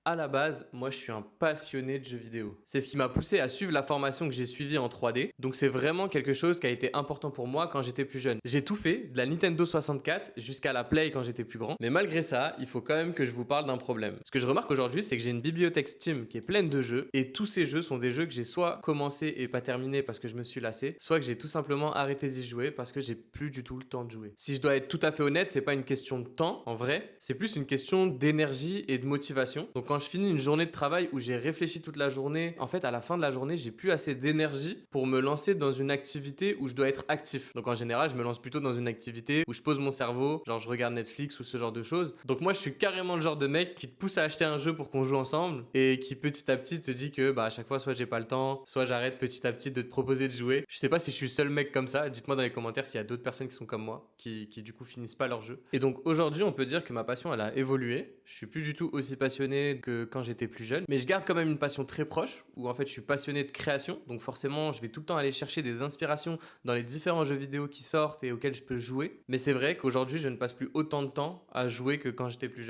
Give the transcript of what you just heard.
À la base, moi je suis un passionné de jeux vidéo. C'est ce qui m'a poussé à suivre la formation que j'ai suivie en 3D. Donc c'est vraiment quelque chose qui a été important pour moi quand j'étais plus jeune. J'ai tout fait, de la Nintendo 64 jusqu'à la Play quand j'étais plus grand. Mais malgré ça, il faut quand même que je vous parle d'un problème. Ce que je remarque aujourd'hui, c'est que j'ai une bibliothèque Steam qui est pleine de jeux. Et tous ces jeux sont des jeux que j'ai soit commencé et pas terminé parce que je me suis lassé, soit que j'ai tout simplement arrêté d'y jouer parce que j'ai plus du tout le temps de jouer. Si je dois être tout à fait honnête, c'est pas une question de temps en vrai, c'est plus une question d'énergie et de motivation. Donc quand je finis une journée de travail où j'ai réfléchi toute la journée, en fait à la fin de la journée, j'ai plus assez d'énergie pour me lancer dans une activité où je dois être actif. Donc en général, je me lance plutôt dans une activité où je pose mon cerveau, genre je regarde Netflix ou ce genre de choses. Donc moi je suis carrément le genre de mec qui te pousse à acheter un jeu pour qu'on joue ensemble et qui petit à petit te dit que à chaque fois soit j'ai pas le temps, soit j'arrête petit à petit de te proposer de jouer. Je sais pas si je suis le seul mec comme ça, dites-moi dans les commentaires s'il y a d'autres personnes qui sont comme moi, qui du coup finissent pas leur jeu. Et donc aujourd'hui on peut dire que ma passion elle a évolué. Je suis plus du tout aussi passionné que quand j'étais plus jeune, mais je garde quand même une passion très proche où en fait je suis passionné de création, donc forcément je vais tout le temps aller chercher des inspirations dans les différents jeux vidéo qui sortent et auxquels je peux jouer. Mais c'est vrai qu'aujourd'hui je ne passe plus autant de temps à jouer que quand j'étais plus jeune.